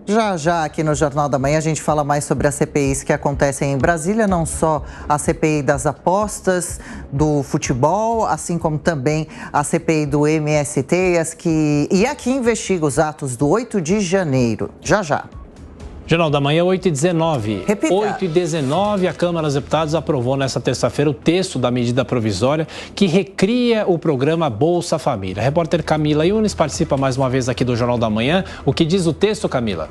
Já aqui no Jornal da Manhã a gente fala mais sobre as CPIs que acontecem em Brasília, não só a CPI das apostas, do futebol, assim como também a CPI do MST e a que investiga os atos do 8 de janeiro. Já. Jornal da Manhã, 8h19. Repita. 8h19, a Câmara dos Deputados aprovou nesta terça-feira o texto da medida provisória que recria o programa Bolsa Família. A repórter Camila Yunes participa mais uma vez aqui do Jornal da Manhã. O que diz o texto, Camila?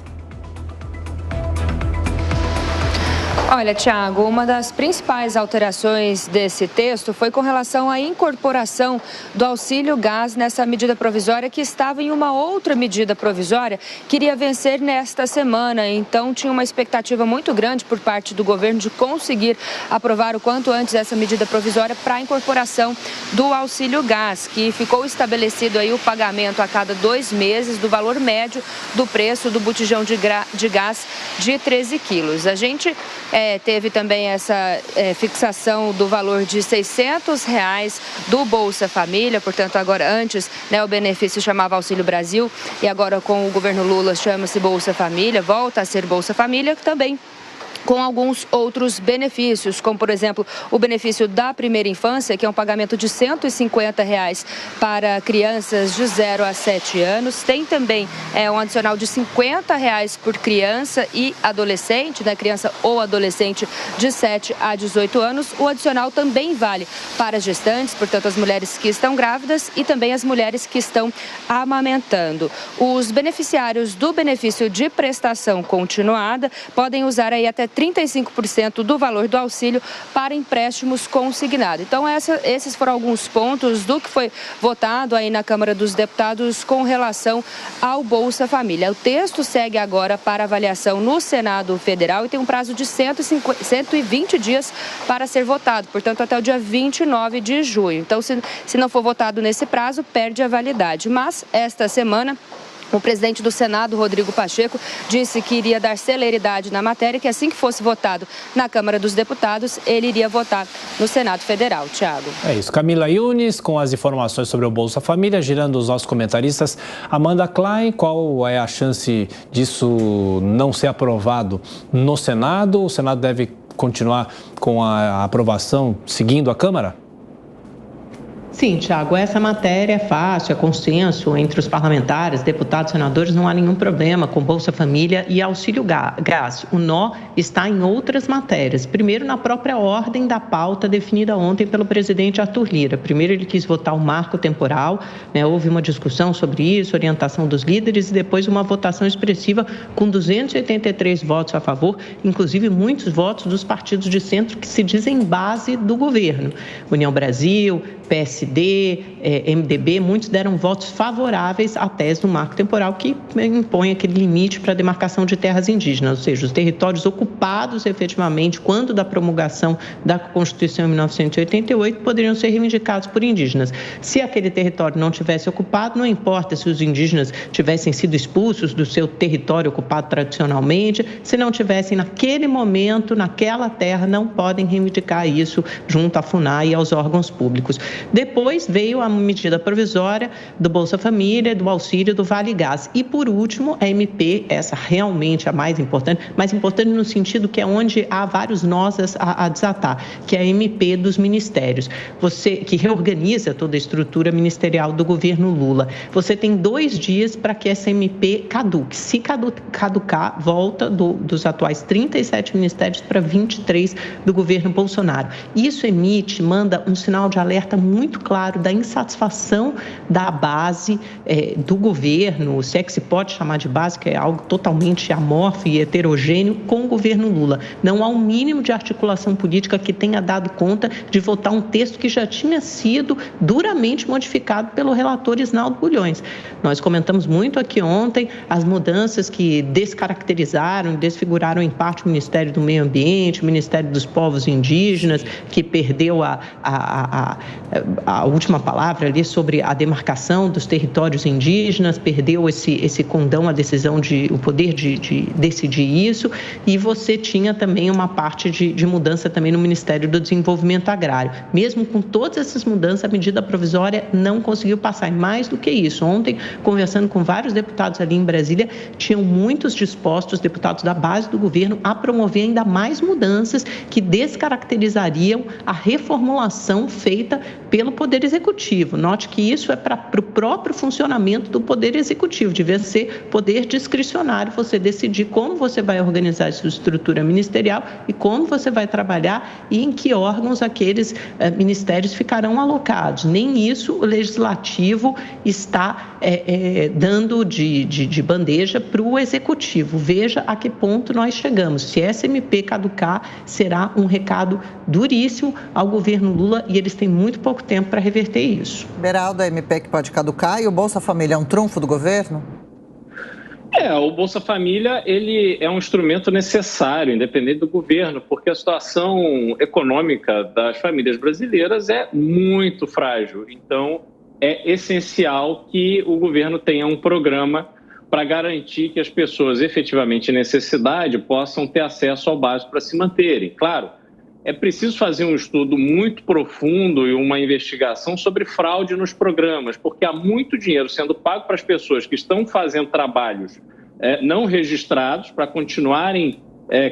Olha, Tiago, uma das principais alterações desse texto foi com relação à incorporação do auxílio gás nessa medida provisória que estava em uma outra medida provisória que iria vencer nesta semana. Então, tinha uma expectativa muito grande por parte do governo de conseguir aprovar o quanto antes essa medida provisória para a incorporação do auxílio gás, que ficou estabelecido aí o pagamento a cada 2 meses do valor médio do preço do botijão de gás de 13 quilos. A gente teve também essa fixação do valor de R$ 600 do Bolsa Família, portanto, agora antes o benefício chamava Auxílio Brasil e agora com o governo Lula chama-se Bolsa Família, volta a ser Bolsa Família também, com alguns outros benefícios, como, por exemplo, o benefício da primeira infância, que é um pagamento de R$ 150 para crianças de 0 a 7 anos. Tem também um adicional de R$ 50 por criança e adolescente, criança ou adolescente de 7 a 18 anos. O adicional também vale para gestantes, portanto, as mulheres que estão grávidas e também as mulheres que estão amamentando. Os beneficiários do benefício de prestação continuada podem usar aí até 35% do valor do auxílio para empréstimos consignados. Então, esses foram alguns pontos do que foi votado aí na Câmara dos Deputados com relação ao Bolsa Família. O texto segue agora para avaliação no Senado Federal e tem um prazo de 120 dias para ser votado, portanto, até o dia 29 de junho. Então, se não for votado nesse prazo, perde a validade. Mas, esta semana, o presidente do Senado, Rodrigo Pacheco, disse que iria dar celeridade na matéria, que assim que fosse votado na Câmara dos Deputados, ele iria votar no Senado Federal. Tiago. É isso. Camila Yunes, com as informações sobre o Bolsa Família, girando os nossos comentaristas. Amanda Klein, qual é a chance disso não ser aprovado no Senado? O Senado deve continuar com a aprovação seguindo a Câmara? Sim, Tiago, essa matéria é fácil, é consenso entre os parlamentares, deputados, senadores, não há nenhum problema com Bolsa Família e Auxílio Gás. O nó está em outras matérias. Primeiro, na própria ordem da pauta definida ontem pelo presidente Arthur Lira. Primeiro, ele quis votar o marco temporal, houve uma discussão sobre isso, orientação dos líderes, e depois uma votação expressiva com 283 votos a favor, inclusive muitos votos dos partidos de centro que se dizem base do governo. União Brasil, PSD, MDB, muitos deram votos favoráveis à tese do marco temporal que impõe aquele limite para a demarcação de terras indígenas, ou seja, os territórios ocupados efetivamente quando da promulgação da Constituição em 1988 poderiam ser reivindicados por indígenas. Se aquele território não tivesse ocupado, não importa se os indígenas tivessem sido expulsos do seu território ocupado tradicionalmente, se não tivessem naquele momento, naquela terra, não podem reivindicar isso junto à FUNAI e aos órgãos públicos. Depois veio a medida provisória do Bolsa Família, do auxílio do Vale Gás. E, por último, a MP, essa realmente a mais importante no sentido que é onde há vários nós a desatar, que é a MP dos ministérios, que reorganiza toda a estrutura ministerial do governo Lula. Você tem 2 dias para que essa MP caduque. Se caducar, volta dos atuais 37 ministérios para 23 do governo Bolsonaro. Isso manda um sinal de alerta muito claro da insatisfação da base do governo, se é que se pode chamar de base, que é algo totalmente amorfo e heterogêneo, com o governo Lula. Não há um mínimo de articulação política que tenha dado conta de votar um texto que já tinha sido duramente modificado pelo relator Isnaldo Bulhões. Nós comentamos muito aqui ontem as mudanças que descaracterizaram e desfiguraram em parte o Ministério do Meio Ambiente, o Ministério dos Povos Indígenas, que perdeu a última palavra ali sobre a demarcação dos territórios indígenas, perdeu esse condão, a decisão, o poder de decidir isso, e você tinha também uma parte de mudança também no Ministério do Desenvolvimento Agrário. Mesmo com todas essas mudanças, a medida provisória não conseguiu passar. E mais do que isso, ontem, conversando com vários deputados ali em Brasília, tinham muitos dispostos, deputados da base do governo, a promover ainda mais mudanças que descaracterizariam a reformulação feita pelo Poder Executivo. Note que isso é para o próprio funcionamento do Poder Executivo, devia ser poder discricionário, você decidir como você vai organizar sua estrutura ministerial e como você vai trabalhar e em que órgãos aqueles ministérios ficarão alocados. Nem isso o Legislativo está dando de bandeja para o Executivo. Veja a que ponto nós chegamos. Se essa MP caducar, será um recado duríssimo ao governo Lula e eles têm muito pouco tempo para reverter isso. Beraldo, a MP que pode caducar e o Bolsa Família é um trunfo do governo? O Bolsa Família ele é um instrumento necessário, independente do governo, porque a situação econômica das famílias brasileiras é muito frágil. Então, é essencial que o governo tenha um programa para garantir que as pessoas efetivamente em necessidade possam ter acesso ao básico para se manterem. Claro, é preciso fazer um estudo muito profundo e uma investigação sobre fraude nos programas, porque há muito dinheiro sendo pago para as pessoas que estão fazendo trabalhos não registrados para continuarem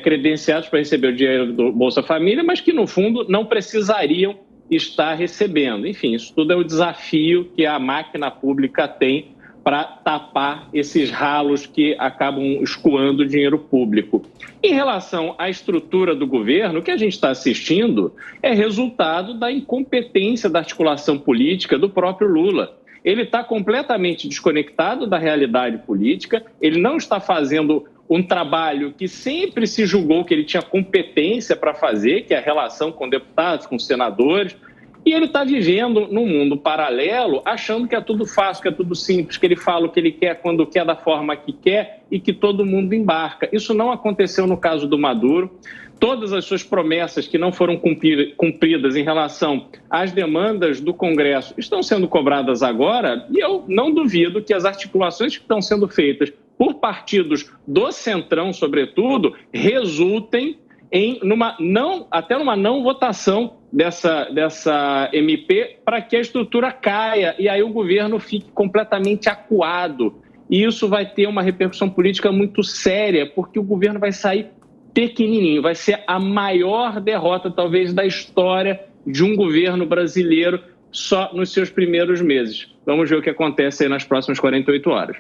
credenciados para receber o dinheiro do Bolsa Família, mas que, no fundo, não precisariam estar recebendo. Enfim, isso tudo é o desafio que a máquina pública tem para tapar esses ralos que acabam escoando o dinheiro público. Em relação à estrutura do governo, o que a gente está assistindo é resultado da incompetência da articulação política do próprio Lula. Ele está completamente desconectado da realidade política, ele não está fazendo um trabalho que sempre se julgou que ele tinha competência para fazer, que é a relação com deputados, com senadores, e ele está vivendo num mundo paralelo, achando que é tudo fácil, que é tudo simples, que ele fala o que ele quer, quando quer, da forma que quer e que todo mundo embarca. Isso não aconteceu no caso do Maduro. Todas as suas promessas que não foram cumpridas em relação às demandas do Congresso estão sendo cobradas agora, e eu não duvido que as articulações que estão sendo feitas por partidos do Centrão, sobretudo, resultem até numa não votação dessa MP para que a estrutura caia e aí o governo fique completamente acuado. E isso vai ter uma repercussão política muito séria, porque o governo vai sair pequenininho, vai ser a maior derrota, talvez, da história de um governo brasileiro só nos seus primeiros meses. Vamos ver o que acontece aí nas próximas 48 horas.